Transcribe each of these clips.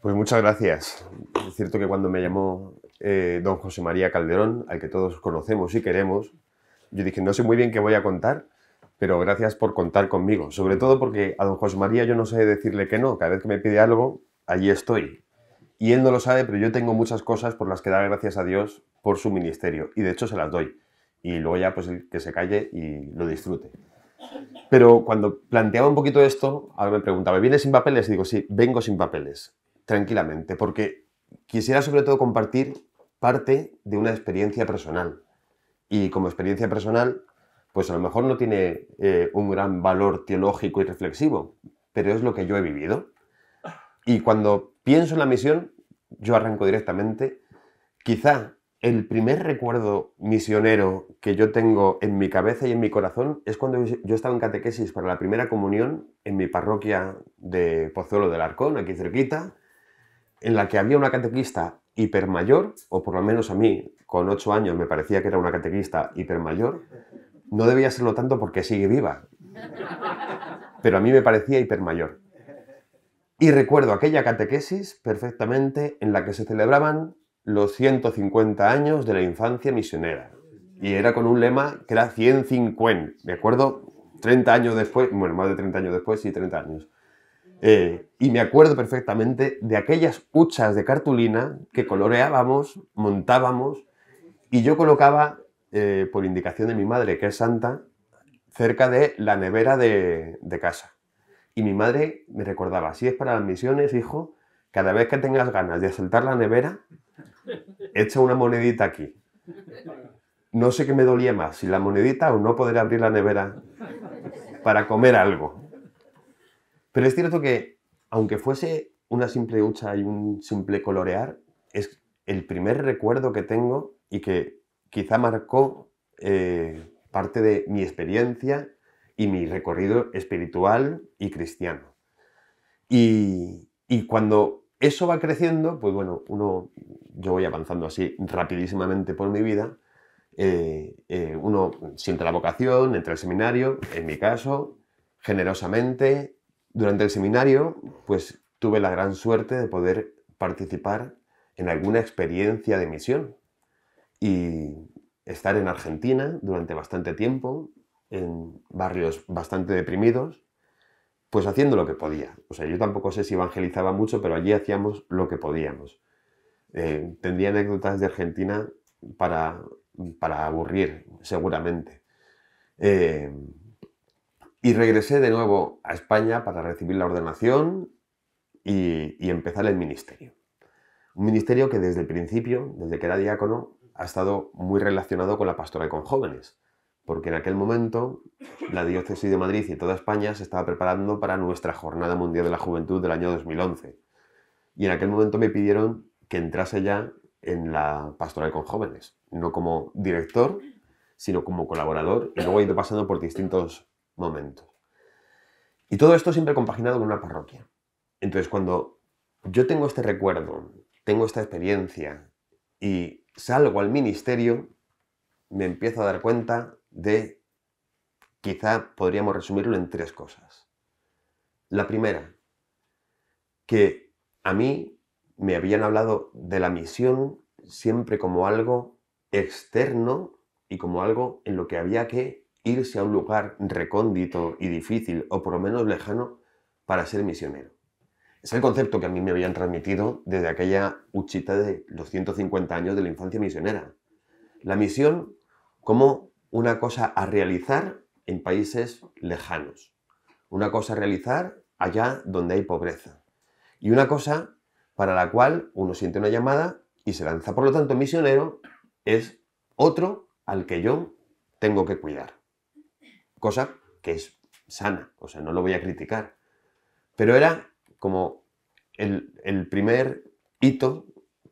Pues muchas gracias. Es cierto que cuando me llamó don José María Calderón, al que todos conocemos y queremos, yo dije, no sé muy bien qué voy a contar, pero gracias por contar conmigo. Sobre todo porque a don José María yo no sé decirle que no. Cada vez que me pide algo, allí estoy. Y él no lo sabe, pero yo tengo muchas cosas por las que dar gracias a Dios por su ministerio. Y de hecho se las doy. Y luego ya pues que se calle y lo disfrute. Pero cuando planteaba un poquito esto, ahora me preguntaba, ¿vienes sin papeles? Y digo, sí, vengo sin papeles, tranquilamente, porque quisiera sobre todo compartir parte de una experiencia personal. Y como experiencia personal, pues a lo mejor no tiene un gran valor teológico y reflexivo, pero es lo que yo he vivido. Y cuando pienso en la misión, yo arranco directamente. Quizá el primer recuerdo misionero que yo tengo en mi cabeza y en mi corazón es cuando yo estaba en catequesis para la primera comunión en mi parroquia de Pozuelo del Arcón, aquí cerquita, en la que había una catequista hipermayor, o por lo menos a mí, con 8 años, me parecía que era una catequista hipermayor. No debía serlo tanto porque sigue viva, pero a mí me parecía hipermayor. Y recuerdo aquella catequesis perfectamente en la que se celebraban los 150 años de la infancia misionera. Y era con un lema que era 150. Me acuerdo 30 años después, bueno, más de 30 años después, sí, 30 años. Y me acuerdo perfectamente de aquellas huchas de cartulina que coloreábamos, montábamos, y yo colocaba, por indicación de mi madre, que es santa, cerca de la nevera de casa. Y mi madre me recordaba, si es para las misiones, hijo, cada vez que tengas ganas de soltar la nevera, echa una monedita aquí. No sé qué me dolía más, si la monedita o no poder abrir la nevera para comer algo. Pero es cierto que, aunque fuese una simple hucha y un simple colorear, es el primer recuerdo que tengo y que quizá marcó parte de mi experiencia y mi recorrido espiritual y cristiano. Y cuando eso va creciendo, pues bueno, yo voy avanzando así rapidísimamente por mi vida, uno siente la vocación, entra al seminario, en mi caso, generosamente. Durante el seminario, pues tuve la gran suerte de poder participar en alguna experiencia de misión y estar en Argentina durante bastante tiempo, en barrios bastante deprimidos, pues haciendo lo que podía. O sea, yo tampoco sé si evangelizaba mucho, pero allí hacíamos lo que podíamos. Tendría anécdotas de Argentina para, para aburrir, seguramente. Eh, y regresé de nuevo a España para recibir la ordenación y empezar el ministerio. Un ministerio que desde el principio, desde que era diácono, ha estado muy relacionado con la pastoral con jóvenes, porque en aquel momento la Diócesis de Madrid y toda España se estaba preparando para nuestra Jornada Mundial de la Juventud del año 2011. Y en aquel momento me pidieron que entrase ya en la pastoral con jóvenes, no como director, sino como colaborador, y luego he ido pasando por distintos momentos. Y todo esto siempre compaginado con una parroquia. Entonces, cuando yo tengo este recuerdo, tengo esta experiencia y salgo al ministerio, me empiezo a dar cuenta de, quizá podríamos resumirlo en 3 cosas. La primera, que a mí me habían hablado de la misión siempre como algo externo y como algo en lo que había que irse a un lugar recóndito y difícil, o por lo menos lejano, para ser misionero. Es el concepto que a mí me habían transmitido desde aquella huchita de los 150 años de la infancia misionera. La misión como una cosa a realizar en países lejanos, una cosa a realizar allá donde hay pobreza, y una cosa para la cual uno siente una llamada y se lanza. Por lo tanto, misionero es otro al que yo tengo que cuidar, cosa que es sana, o sea, no lo voy a criticar, pero era como el primer hito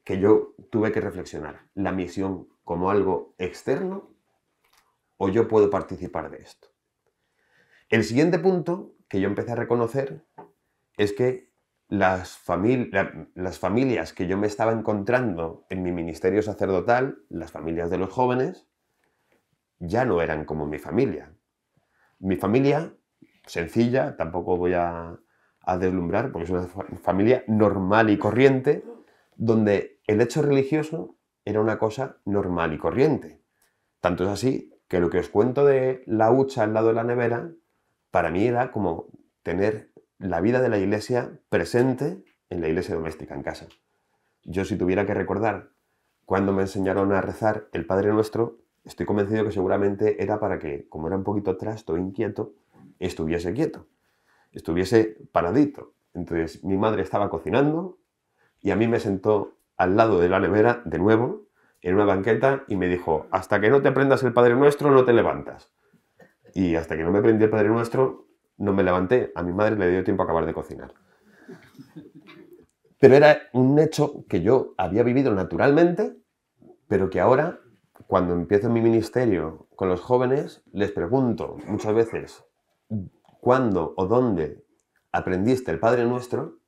que yo tuve que reflexionar. La misión como algo externo o yo puedo participar de esto. El siguiente punto que yo empecé a reconocer es que las familias que yo me estaba encontrando en mi ministerio sacerdotal, las familias de los jóvenes, ya no eran como mi familia. Mi familia, sencilla, tampoco voy a a deslumbrar, porque es una familia normal y corriente, donde el hecho religioso era una cosa normal y corriente. Tanto es así que lo que os cuento de la hucha al lado de la nevera, para mí era como tener la vida de la iglesia presente en la iglesia doméstica, en casa. Yo, si tuviera que recordar cuando me enseñaron a rezar el Padre Nuestro, estoy convencido que seguramente era para que, como era un poquito trasto e inquieto, estuviese quieto, estuviese paradito. Entonces mi madre estaba cocinando y a mí me sentó al lado de la nevera, de nuevo, en una banqueta y me dijo, hasta que no te aprendas el Padre Nuestro no te levantas. Y hasta que no me aprendí el Padre Nuestro no me levanté. A mi madre le dio tiempo a acabar de cocinar. Pero era un hecho que yo había vivido naturalmente, pero que ahora, cuando empiezo mi ministerio con los jóvenes, les pregunto muchas veces cuándo o dónde aprendiste el Padre Nuestro,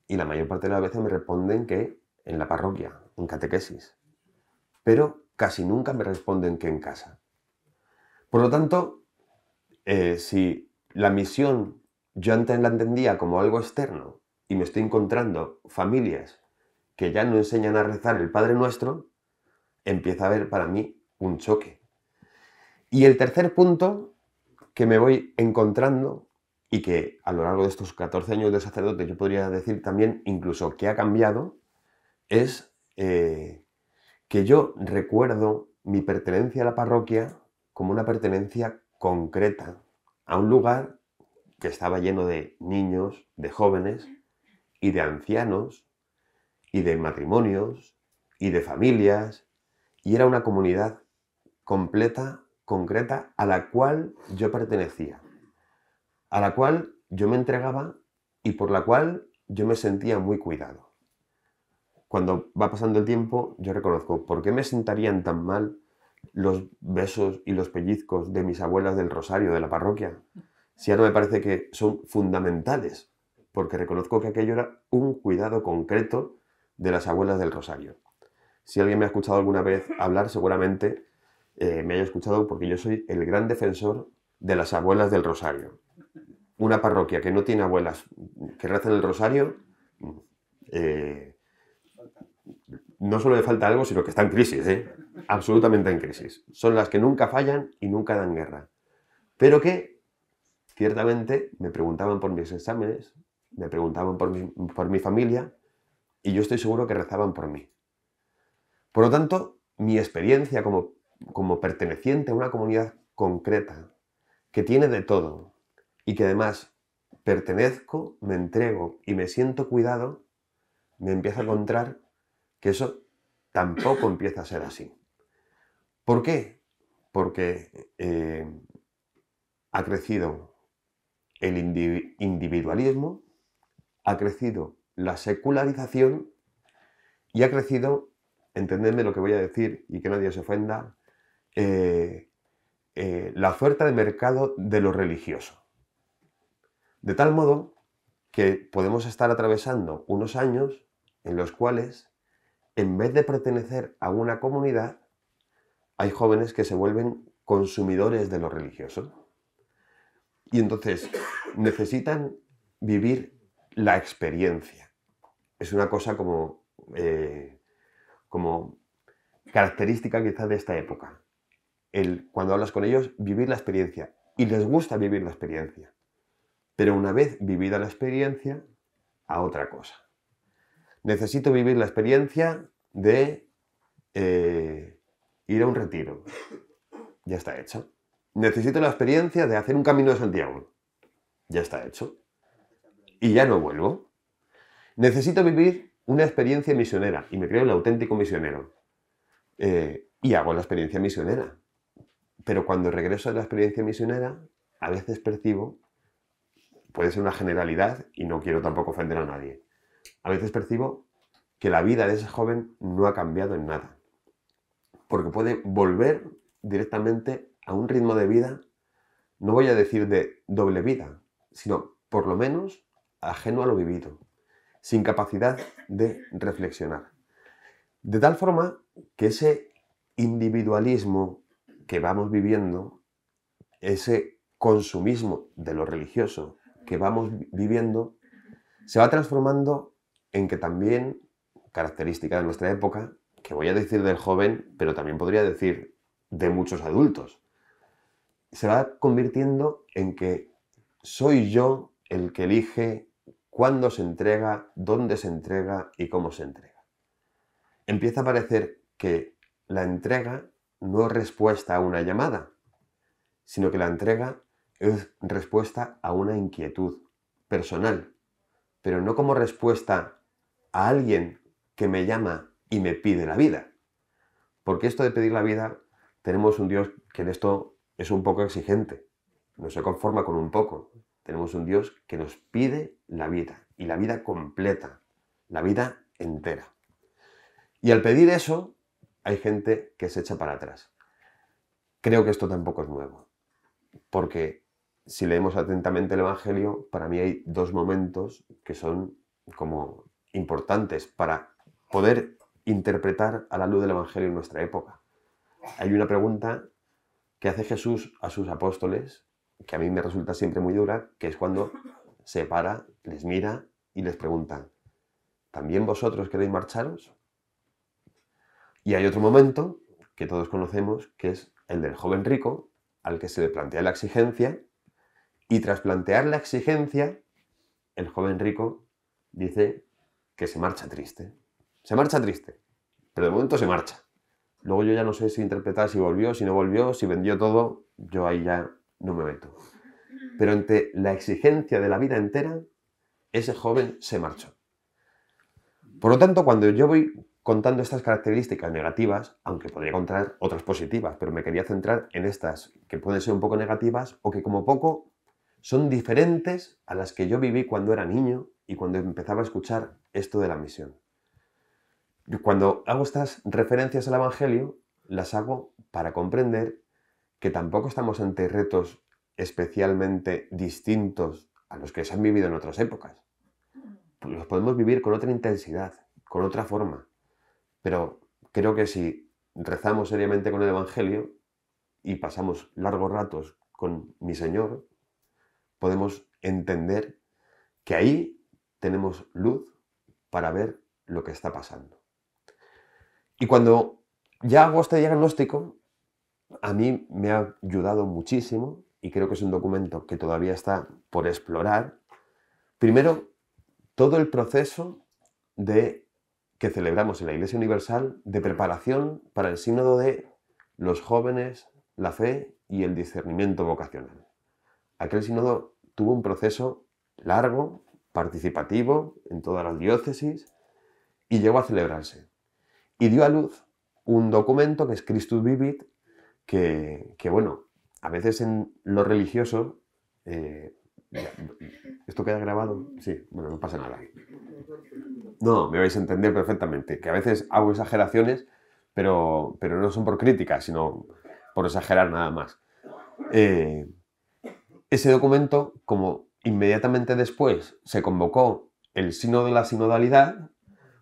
y la mayor parte de las veces me responden que en la parroquia, en catequesis. Pero casi nunca me responden que en casa. Por lo tanto, si la misión yo antes la entendía como algo externo y me estoy encontrando familias que ya no enseñan a rezar el Padre Nuestro, empieza a haber para mí un choque. Y el tercer punto que me voy encontrando y que a lo largo de estos 14 años de sacerdote yo podría decir también incluso que ha cambiado, es que yo recuerdo mi pertenencia a la parroquia como una pertenencia concreta a un lugar que estaba lleno de niños, de jóvenes y de ancianos y de matrimonios y de familias, y era una comunidad completa, concreta, a la cual yo pertenecía, a la cual yo me entregaba y por la cual yo me sentía muy cuidado. Cuando va pasando el tiempo, yo reconozco, ¿por qué me sentarían tan mal los besos y los pellizcos de mis abuelas del Rosario, de la parroquia? Si ahora me parece que son fundamentales, porque reconozco que aquello era un cuidado concreto de las abuelas del Rosario. Si alguien me ha escuchado alguna vez hablar, seguramente me haya escuchado porque yo soy el gran defensor de las abuelas del Rosario. Una parroquia que no tiene abuelas que rezan el Rosario, no solo le falta algo, sino que está en crisis, absolutamente en crisis. Son las que nunca fallan y nunca dan guerra. Pero que, ciertamente, me preguntaban por mis exámenes, me preguntaban por mi familia, y yo estoy seguro que rezaban por mí. Por lo tanto, mi experiencia como perteneciente a una comunidad concreta, que tiene de todo, y que además pertenezco, me entrego y me siento cuidado, me empieza a encontrar que eso tampoco empieza a ser así. ¿Por qué? Porque ha crecido el individualismo, ha crecido la secularización y ha crecido, entendedme lo que voy a decir y que nadie se ofenda, la oferta de mercado de lo religioso. De tal modo que podemos estar atravesando unos años en los cuales, en vez de pertenecer a una comunidad, hay jóvenes que se vuelven consumidores de lo religioso. Y entonces necesitan vivir la experiencia. Es una cosa como característica quizás de esta época. Cuando hablas con ellos, vivir la experiencia. Y les gusta vivir la experiencia. Pero una vez vivida la experiencia, a otra cosa. Necesito vivir la experiencia de ir a un retiro. Ya está hecho. Necesito la experiencia de hacer un camino de Santiago. Ya está hecho. Y ya no vuelvo. Necesito vivir una experiencia misionera. Y me creo el auténtico misionero. Y hago la experiencia misionera. Pero cuando regreso de la experiencia misionera, a veces percibo, puede ser una generalidad y no quiero tampoco ofender a nadie, a veces percibo que la vida de ese joven no ha cambiado en nada. Porque puede volver directamente a un ritmo de vida, no voy a decir de doble vida, sino por lo menos ajeno a lo vivido, sin capacidad de reflexionar. De tal forma que ese individualismo que vamos viviendo, ese consumismo de lo religioso que vamos viviendo, se va transformando en que también, característica de nuestra época, que voy a decir del joven, pero también podría decir de muchos adultos, se va convirtiendo en que soy yo el que elige cuándo se entrega, dónde se entrega y cómo se entrega. Empieza a parecer que la entrega no es respuesta a una llamada, sino que la entrega es respuesta a una inquietud personal, pero no como respuesta a alguien que me llama y me pide la vida. Porque esto de pedir la vida, tenemos un Dios que en esto es un poco exigente, no se conforma con un poco. Tenemos un Dios que nos pide la vida, y la vida completa, la vida entera. Y al pedir eso, hay gente que se echa para atrás. Creo que esto tampoco es nuevo, porque si leemos atentamente el Evangelio, para mí hay dos momentos que son como importantes para poder interpretar a la luz del Evangelio en nuestra época. Hay una pregunta que hace Jesús a sus apóstoles, que a mí me resulta siempre muy dura, que es cuando se para, les mira y les pregunta: ¿también vosotros queréis marcharos? Y hay otro momento que todos conocemos, que es el del joven rico, al que se le plantea la exigencia, y tras plantear la exigencia, el joven rico dice que se marcha triste. Se marcha triste, pero de momento se marcha. Luego yo ya no sé si interpretar si volvió, si no volvió, si vendió todo, yo ahí ya no me meto. Pero ante la exigencia de la vida entera, ese joven se marchó. Por lo tanto, cuando yo voy contando estas características negativas, aunque podría contar otras positivas, pero me quería centrar en estas que pueden ser un poco negativas o que como poco son diferentes a las que yo viví cuando era niño y cuando empezaba a escuchar esto de la misión. Cuando hago estas referencias al Evangelio, las hago para comprender que tampoco estamos ante retos especialmente distintos a los que se han vivido en otras épocas. Los podemos vivir con otra intensidad, con otra forma. Pero creo que si rezamos seriamente con el Evangelio y pasamos largos ratos con mi Señor, podemos entender que ahí tenemos luz para ver lo que está pasando. Y cuando ya hago este diagnóstico, a mí me ha ayudado muchísimo, y creo que es un documento que todavía está por explorar, primero, todo el proceso que celebramos en la Iglesia Universal de preparación para el sínodo de los jóvenes, la fe y el discernimiento vocacional. Aquel sínodo tuvo un proceso largo, participativo en todas las diócesis y llegó a celebrarse. Y dio a luz un documento que es Christus Vivit, que bueno, a veces en lo religioso... ¿Esto queda grabado? Sí, bueno, no pasa nada. No, me vais a entender perfectamente, que a veces hago exageraciones, pero no son por críticas, sino por exagerar nada más. Ese documento, como inmediatamente después se convocó el sínodo de la sinodalidad,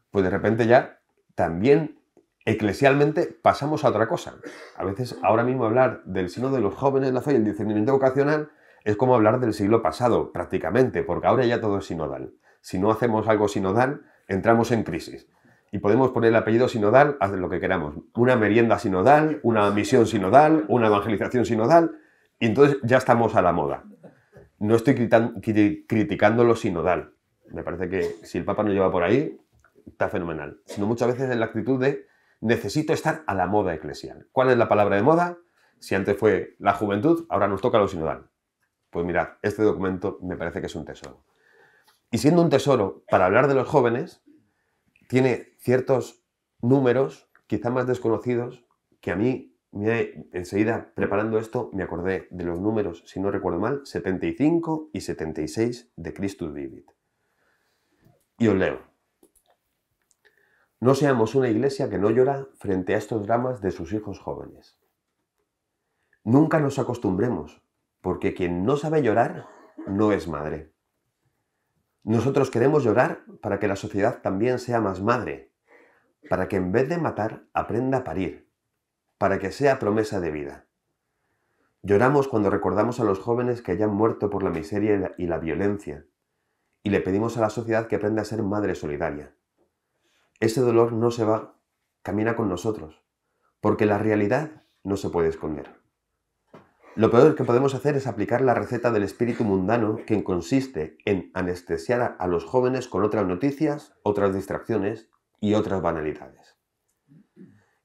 pues de repente ya también eclesialmente pasamos a otra cosa. A veces ahora mismo hablar del sínodo de los jóvenes, la fe y el discernimiento vocacional es como hablar del siglo pasado prácticamente, porque ahora ya todo es sinodal. Si no hacemos algo sinodal, entramos en crisis. Y podemos poner el apellido sinodal, hacer lo que queramos. Una merienda sinodal, una misión sinodal, una evangelización sinodal, y entonces ya estamos a la moda. No estoy criticando lo sinodal. Me parece que si el Papa no lleva por ahí, está fenomenal. Sino muchas veces en la actitud de necesito estar a la moda eclesial. ¿Cuál es la palabra de moda? Si antes fue la juventud, ahora nos toca lo sinodal. Pues mirad, este documento me parece que es un tesoro. Y siendo un tesoro para hablar de los jóvenes, tiene ciertos números, quizá más desconocidos, que a mí, enseguida preparando esto, me acordé de los números, si no recuerdo mal, 75 y 76 de Christus Vivit. Y os leo. No seamos una iglesia que no llora frente a estos dramas de sus hijos jóvenes. Nunca nos acostumbremos, porque quien no sabe llorar no es madre. Nosotros queremos llorar para que la sociedad también sea más madre, para que en vez de matar aprenda a parir, para que sea promesa de vida. Lloramos cuando recordamos a los jóvenes que hayan muerto por la miseria y la violencia, y le pedimos a la sociedad que aprenda a ser madre solidaria. Ese dolor no se va, camina con nosotros, porque la realidad no se puede esconder. Lo peor que podemos hacer es aplicar la receta del espíritu mundano, que consiste en anestesiar a los jóvenes con otras noticias, otras distracciones y otras banalidades.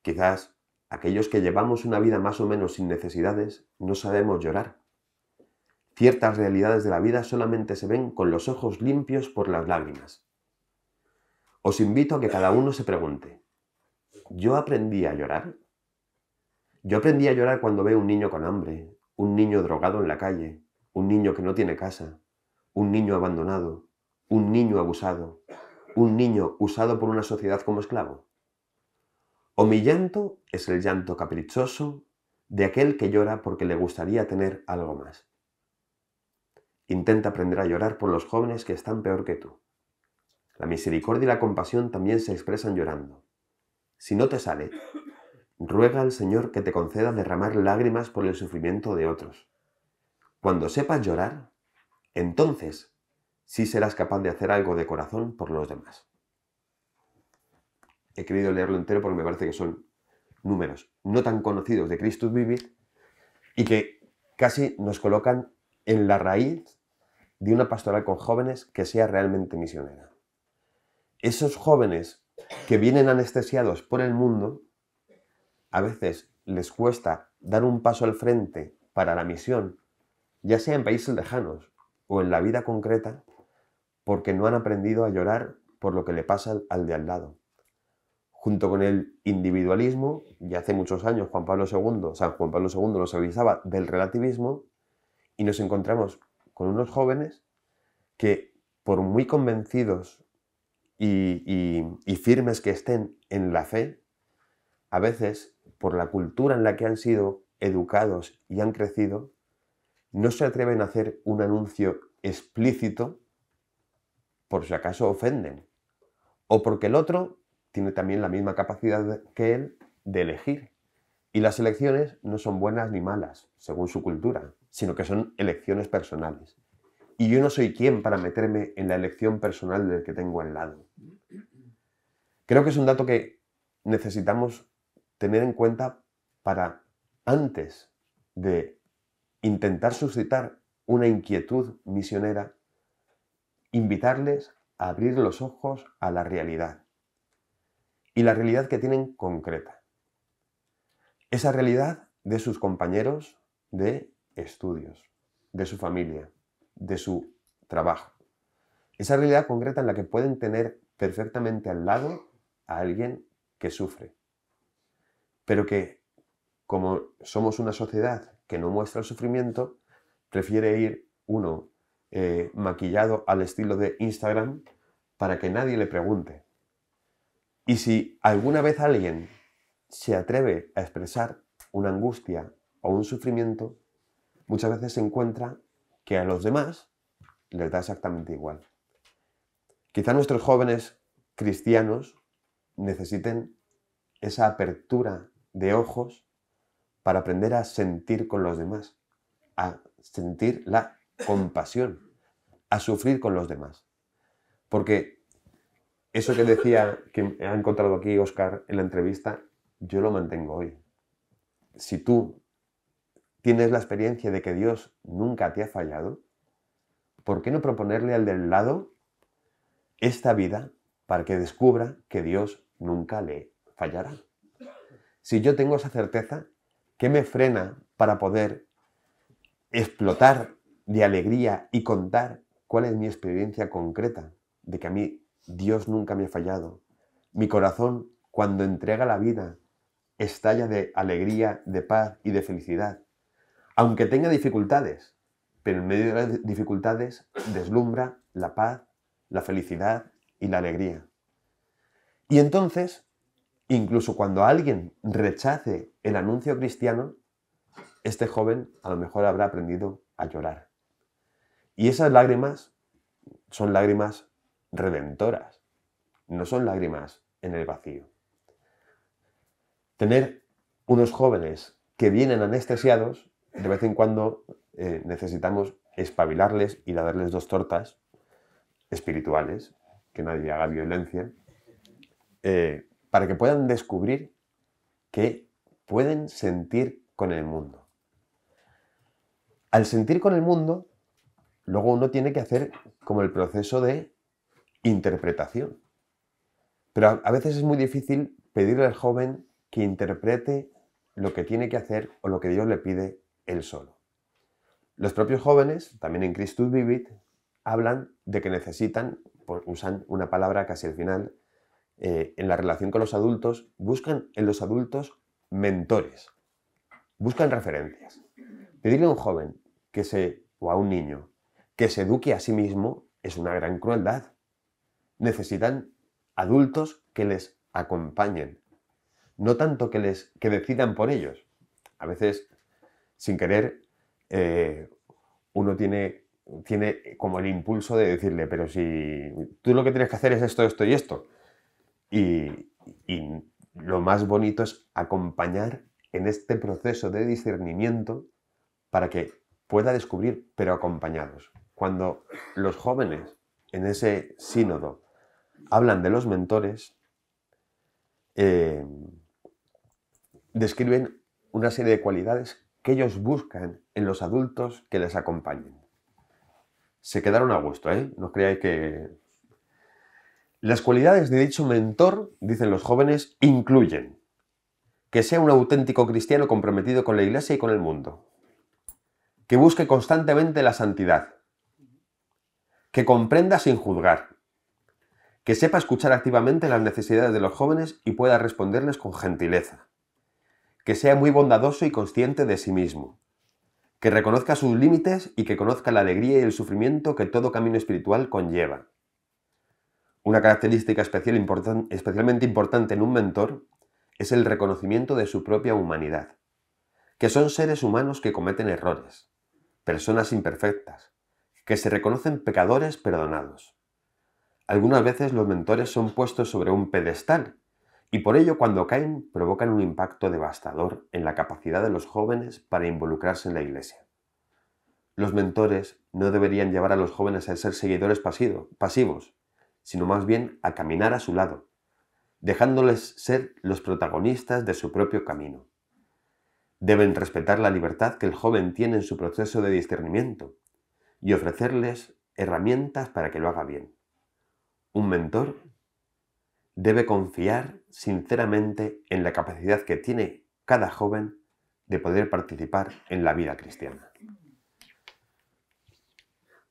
Quizás aquellos que llevamos una vida más o menos sin necesidades no sabemos llorar. Ciertas realidades de la vida solamente se ven con los ojos limpios por las lágrimas. Os invito a que cada uno se pregunte, ¿yo aprendí a llorar? Yo aprendí a llorar cuando veo un niño con hambre, un niño drogado en la calle, un niño que no tiene casa, un niño abandonado, un niño abusado, un niño usado por una sociedad como esclavo. O mi llanto es el llanto caprichoso de aquel que llora porque le gustaría tener algo más. Intenta aprender a llorar por los jóvenes que están peor que tú. La misericordia y la compasión también se expresan llorando. Si no te sale, ruega al Señor que te conceda derramar lágrimas por el sufrimiento de otros. Cuando sepas llorar, entonces sí serás capaz de hacer algo de corazón por los demás. He querido leerlo entero porque me parece que son números no tan conocidos de Christus Vivit y que casi nos colocan en la raíz de una pastoral con jóvenes que sea realmente misionera. Esos jóvenes que vienen anestesiados por el mundo, a veces les cuesta dar un paso al frente para la misión, ya sea en países lejanos o en la vida concreta, porque no han aprendido a llorar por lo que le pasa al de al lado. Junto con el individualismo, ya hace muchos años San Juan Pablo II nos avisaba del relativismo, y nos encontramos con unos jóvenes que, por muy convencidos y firmes que estén en la fe, a veces, por la cultura en la que han sido educados y han crecido, no se atreven a hacer un anuncio explícito por si acaso ofenden, o porque el otro tiene también la misma capacidad que él de elegir. Y las elecciones no son buenas ni malas, según su cultura, sino que son elecciones personales. Y yo no soy quien para meterme en la elección personal del que tengo al lado. Creo que es un dato que necesitamos tener en cuenta para, antes de intentar suscitar una inquietud misionera, invitarles a abrir los ojos a la realidad. Y la realidad que tienen concreta. Esa realidad de sus compañeros de estudios, de su familia, de su trabajo. Esa realidad concreta en la que pueden tener perfectamente al lado a alguien que sufre. Pero que, como somos una sociedad que no muestra el sufrimiento, prefiere ir uno maquillado al estilo de Instagram para que nadie le pregunte. Y si alguna vez alguien se atreve a expresar una angustia o un sufrimiento, muchas veces se encuentra que a los demás les da exactamente igual. Quizá nuestros jóvenes cristianos necesiten esa apertura de ojos para aprender a sentir con los demás, a sentir la compasión, a sufrir con los demás. Porque eso que decía, que ha encontrado aquí Óscar en la entrevista, yo lo mantengo hoy. Si tú tienes la experiencia de que Dios nunca te ha fallado, ¿por qué no proponerle al del lado esta vida para que descubra que Dios nunca le fallará? Si yo tengo esa certeza, ¿qué me frena para poder explotar de alegría y contar cuál es mi experiencia concreta de que a mí Dios nunca me ha fallado? Mi corazón, cuando entrega la vida, estalla de alegría, de paz y de felicidad. Aunque tenga dificultades, pero en medio de las dificultades deslumbra la paz, la felicidad y la alegría. Y entonces, incluso cuando alguien rechace el anuncio cristiano, este joven a lo mejor habrá aprendido a llorar. Y esas lágrimas son lágrimas redentoras, no son lágrimas en el vacío. Tener unos jóvenes que vienen anestesiados, de vez en cuando necesitamos espabilarles y darles 2 tortas espirituales, que nadie haga violencia, para que puedan descubrir que pueden sentir con el mundo. Al sentir con el mundo, luego uno tiene que hacer como el proceso de interpretación. Pero a veces es muy difícil pedirle al joven que interprete lo que tiene que hacer o lo que Dios le pide él solo. Los propios jóvenes, también en Christus Vivit, hablan de que necesitan, usan una palabra casi al final, en la relación con los adultos, buscan en los adultos mentores, buscan referencias. Pedirle a un joven o a un niño que se eduque a sí mismo es una gran crueldad. Necesitan adultos que les acompañen, no tanto que decidan por ellos. A veces, sin querer, uno tiene como el impulso de decirle, pero si tú lo que tienes que hacer es esto, esto y esto. Y lo más bonito es acompañar en este proceso de discernimiento para que pueda descubrir, pero acompañados. Cuando los jóvenes en ese sínodo hablan de los mentores, describen una serie de cualidades que ellos buscan en los adultos que les acompañen. Se quedaron a gusto, ¿eh? No creáis que... Las cualidades de dicho mentor, dicen los jóvenes, incluyen que sea un auténtico cristiano comprometido con la Iglesia y con el mundo, que busque constantemente la santidad, que comprenda sin juzgar, que sepa escuchar activamente las necesidades de los jóvenes y pueda responderles con gentileza, que sea muy bondadoso y consciente de sí mismo, que reconozca sus límites y que conozca la alegría y el sufrimiento que todo camino espiritual conlleva. Una característica especialmente importante en un mentor es el reconocimiento de su propia humanidad, que son seres humanos que cometen errores, personas imperfectas, que se reconocen pecadores perdonados. Algunas veces los mentores son puestos sobre un pedestal y por ello cuando caen provocan un impacto devastador en la capacidad de los jóvenes para involucrarse en la Iglesia. Los mentores no deberían llevar a los jóvenes a ser seguidores pasivos, sino más bien a caminar a su lado, dejándoles ser los protagonistas de su propio camino. Deben respetar la libertad que el joven tiene en su proceso de discernimiento y ofrecerles herramientas para que lo haga bien. Un mentor debe confiar sinceramente en la capacidad que tiene cada joven de poder participar en la vida cristiana.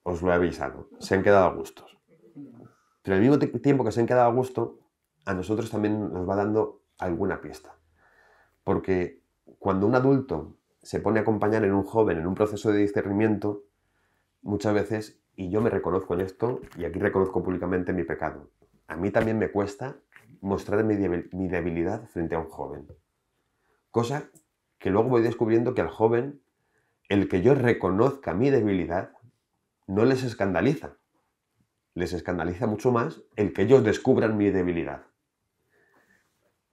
Os lo he avisado, se han quedado a gustos. Pero al mismo tiempo que se han quedado a gusto, a nosotros también nos va dando alguna pista. Porque cuando un adulto se pone a acompañar en un joven en un proceso de discernimiento, muchas veces, y yo me reconozco en esto, y aquí reconozco públicamente mi pecado, a mí también me cuesta mostrar mi debilidad frente a un joven. Cosa que luego voy descubriendo que al joven, el que yo reconozca mi debilidad, no les escandaliza. Les escandaliza mucho más el que ellos descubran mi debilidad.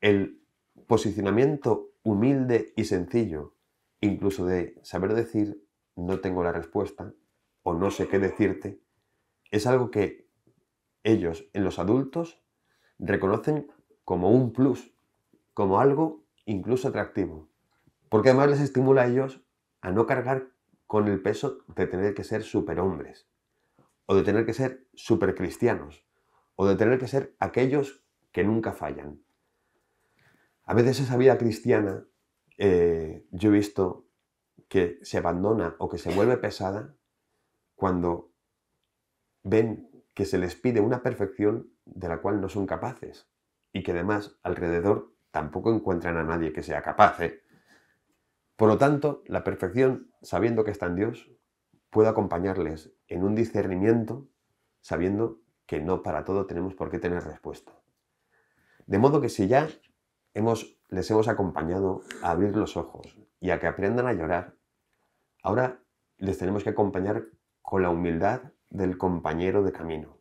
El posicionamiento humilde y sencillo, incluso de saber decir no tengo la respuesta o no sé qué decirte, es algo que ellos, en los adultos, reconocen como un plus, como algo incluso atractivo, porque además les estimula a ellos a no cargar con el peso de tener que ser superhombres, o de tener que ser supercristianos, o de tener que ser aquellos que nunca fallan. A veces esa vida cristiana yo he visto que se abandona o que se vuelve pesada cuando ven que se les pide una perfección de la cual no son capaces y que además alrededor tampoco encuentran a nadie que sea capaz. Por lo tanto, la perfección, sabiendo que está en Dios, puede acompañarles en un discernimiento sabiendo que no para todo tenemos por qué tener respuesta. De modo que si ya les hemos acompañado a abrir los ojos y a que aprendan a llorar, ahora les tenemos que acompañar con la humildad del compañero de camino.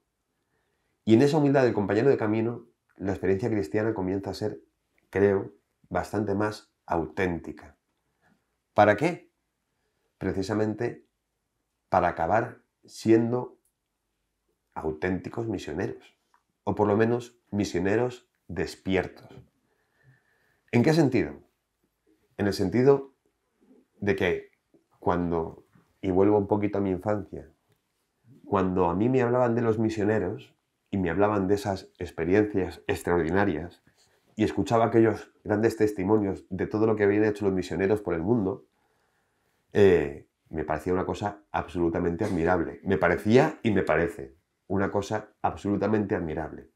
Y en esa humildad del compañero de camino, la experiencia cristiana comienza a ser, creo, bastante más auténtica. ¿Para qué? Precisamente para acabar siendo auténticos misioneros, o por lo menos misioneros despiertos. ¿En qué sentido? En el sentido de que cuando, y vuelvo un poquito a mi infancia, cuando a mí me hablaban de los misioneros y me hablaban de esas experiencias extraordinarias y escuchaba aquellos grandes testimonios de todo lo que habían hecho los misioneros por el mundo, me parecía una cosa absolutamente admirable. Me parecía y me parece una cosa absolutamente admirable.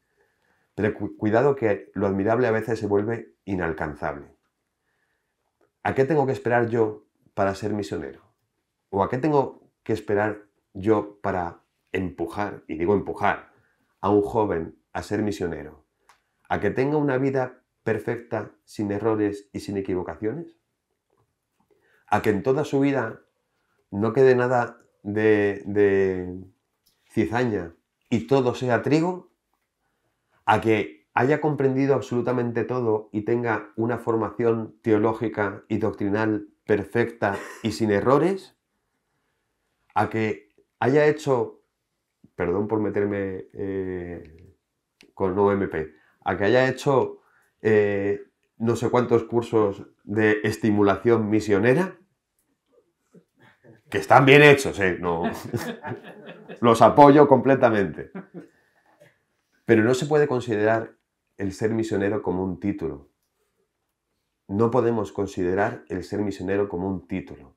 Pero cuidado que lo admirable a veces se vuelve inalcanzable. ¿A qué tengo que esperar yo para ser misionero? ¿O a qué tengo que esperar yo para empujar, y digo empujar, a un joven a ser misionero? ¿A que tenga una vida perfecta, sin errores y sin equivocaciones? ¿A que en toda su vida no quede nada de cizaña y todo sea trigo? ¿A que haya comprendido absolutamente todo y tenga una formación teológica y doctrinal perfecta y sin errores? ¿A que haya hecho, perdón por meterme con OMP, a que haya hecho no sé cuántos cursos de estimulación misionera? Que están bien hechos, no, los apoyo completamente. Pero no se puede considerar el ser misionero como un título. No podemos considerar el ser misionero como un título.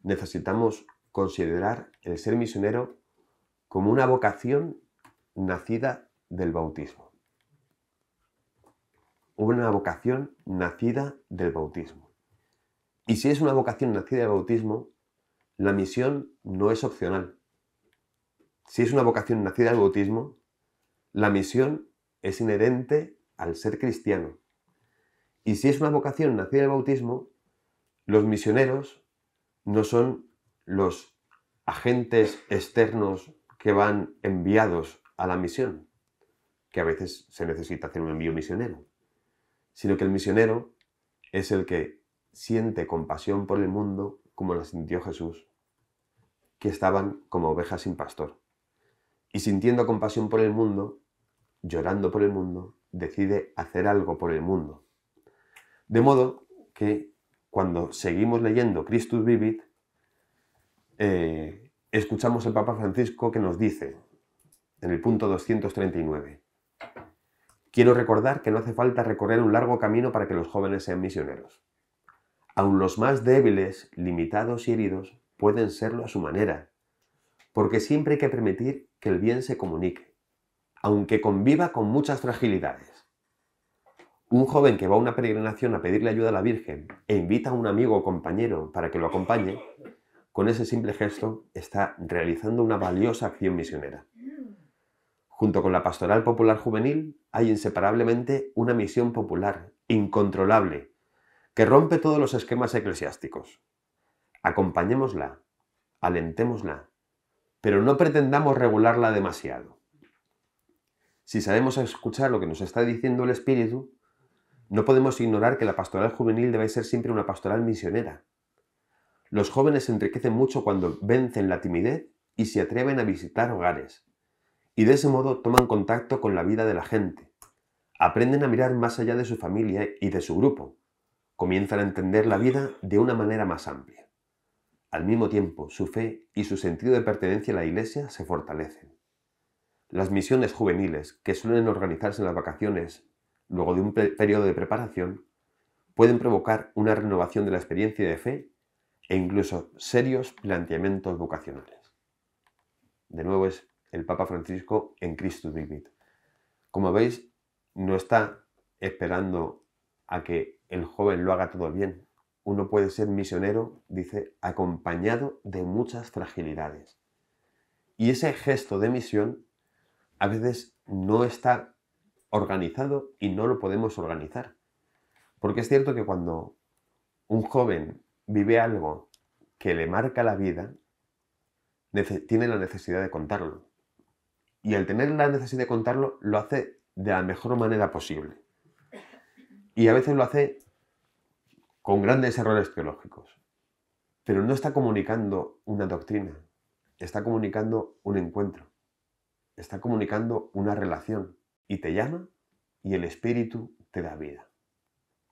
Necesitamos considerar el ser misionero como una vocación nacida del bautismo. Una vocación nacida del bautismo. Y si es una vocación nacida del bautismo, la misión no es opcional. Si es una vocación nacida del bautismo, la misión es inherente al ser cristiano. Y si es una vocación nacida del bautismo, los misioneros no son los agentes externos que van enviados a la misión, que a veces se necesita hacer un envío misionero, sino que el misionero es el que siente compasión por el mundo como la sintió Jesús, que estaban como ovejas sin pastor. Y sintiendo compasión por el mundo, llorando por el mundo, decide hacer algo por el mundo. De modo que cuando seguimos leyendo Christus Vivit, escuchamos al Papa Francisco que nos dice, en el punto 239, quiero recordar que no hace falta recorrer un largo camino para que los jóvenes sean misioneros. Aun los más débiles, limitados y heridos pueden serlo a su manera, porque siempre hay que permitir que el bien se comunique, aunque conviva con muchas fragilidades. Un joven que va a una peregrinación a pedirle ayuda a la Virgen e invita a un amigo o compañero para que lo acompañe, con ese simple gesto está realizando una valiosa acción misionera. Junto con la pastoral popular juvenil hay inseparablemente una misión popular, incontrolable, que rompe todos los esquemas eclesiásticos. Acompañémosla, alentémosla, pero no pretendamos regularla demasiado. Si sabemos escuchar lo que nos está diciendo el Espíritu, no podemos ignorar que la pastoral juvenil debe ser siempre una pastoral misionera. Los jóvenes se enriquecen mucho cuando vencen la timidez y se atreven a visitar hogares, y de ese modo toman contacto con la vida de la gente. Aprenden a mirar más allá de su familia y de su grupo. Comienzan a entender la vida de una manera más amplia. Al mismo tiempo, su fe y su sentido de pertenencia a la Iglesia se fortalecen. Las misiones juveniles, que suelen organizarse en las vacaciones luego de un periodo de preparación, pueden provocar una renovación de la experiencia de fe e incluso serios planteamientos vocacionales. De nuevo es el Papa Francisco en Christus Vivit. Como veis, no está esperando a que el joven lo haga todo bien. Uno puede ser misionero, dice, acompañado de muchas fragilidades. Y ese gesto de misión a veces no está organizado y no lo podemos organizar. Porque es cierto que cuando un joven vive algo que le marca la vida, tiene la necesidad de contarlo. Y al tener la necesidad de contarlo, lo hace de la mejor manera posible. Y a veces lo hace con grandes errores teológicos. Pero no está comunicando una doctrina, está comunicando un encuentro. está comunicando una relación y te llama y el Espíritu te da vida.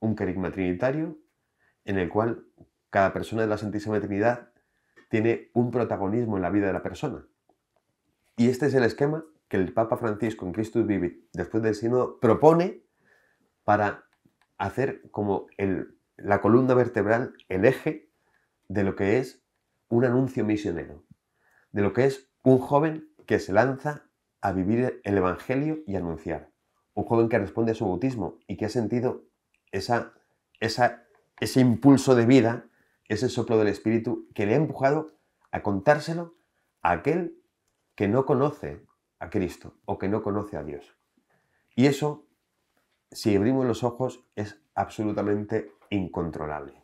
Un carisma trinitario en el cual cada persona de la Santísima Trinidad tiene un protagonismo en la vida de la persona. Y este es el esquema que el Papa Francisco en Christus Vivit, después del sínodo, propone para hacer como la columna vertebral, el eje de lo que es un anuncio misionero, de lo que es un joven que se lanza a vivir el Evangelio y anunciar. Un joven que responde a su bautismo y que ha sentido ese impulso de vida, ese soplo del Espíritu que le ha empujado a contárselo a aquel que no conoce a Cristo o que no conoce a Dios. Y eso, si abrimos los ojos, es absolutamente incontrolable.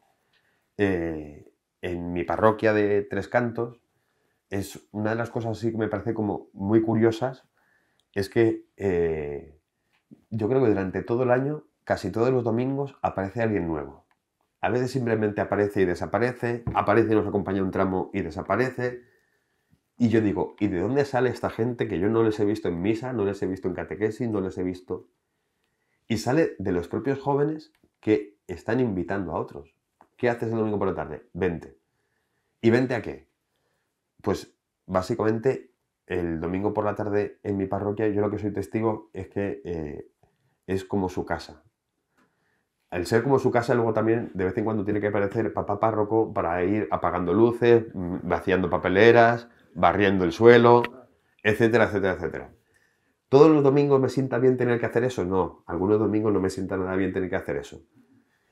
En mi parroquia de Tres Cantos, es una de las cosas así que me parece como muy curiosas, es que yo creo que durante todo el año, casi todos los domingos, aparece alguien nuevo. A veces simplemente aparece y desaparece, aparece y nos acompaña un tramo y desaparece. Y yo digo, ¿y de dónde sale esta gente que yo no les he visto en misa, no les he visto en catequesis, no les he visto? Y sale de los propios jóvenes que están invitando a otros. ¿Qué haces el domingo por la tarde? Vente. ¿Y vente a qué? Pues básicamente el domingo por la tarde en mi parroquia yo lo que soy testigo es que es como su casa. Al ser como su casa, luego también de vez en cuando tiene que aparecer papá párroco para ir apagando luces, vaciando papeleras, barriendo el suelo, etcétera, etcétera, etcétera. ¿Todos los domingos me sienta bien tener que hacer eso? No, algunos domingos no me sienta nada bien tener que hacer eso.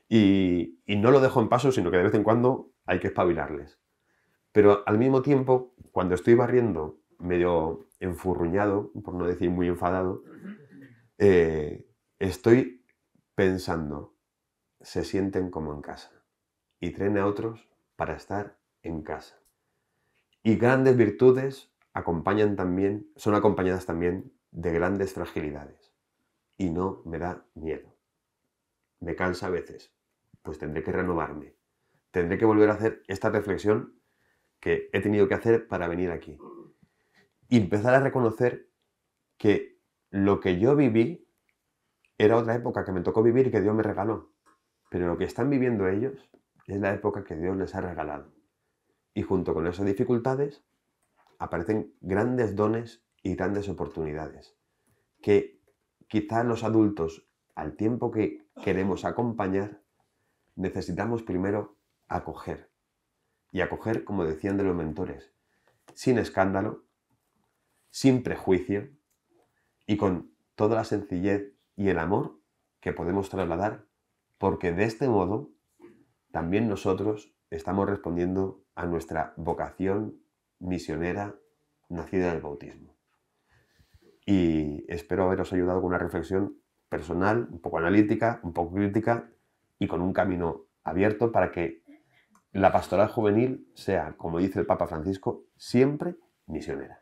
Y no lo dejo en paso, sino que de vez en cuando hay que espabilarles. Pero al mismo tiempo, cuando estoy barriendo medio enfurruñado, por no decir muy enfadado, estoy pensando, se sienten como en casa y traen a otros para estar en casa. Y grandes virtudes son acompañadas también de grandes fragilidades. Y no me da miedo. Me cansa a veces. Pues tendré que renovarme. Tendré que volver a hacer esta reflexión que he tenido que hacer para venir aquí. Y empezar a reconocer que lo que yo viví era otra época que me tocó vivir y que Dios me regaló. Pero lo que están viviendo ellos es la época que Dios les ha regalado. Y junto con esas dificultades aparecen grandes dones y grandes oportunidades que quizás los adultos, al tiempo que queremos acompañar, necesitamos primero acoger. Y acoger, como decían de los mentores, sin escándalo, sin prejuicio y con toda la sencillez y el amor que podemos trasladar, porque de este modo también nosotros estamos respondiendo a nuestra vocación misionera nacida del bautismo. Y espero haberos ayudado con una reflexión personal, un poco analítica, un poco crítica y con un camino abierto para que la pastoral juvenil sea, como dice el Papa Francisco, siempre misionera.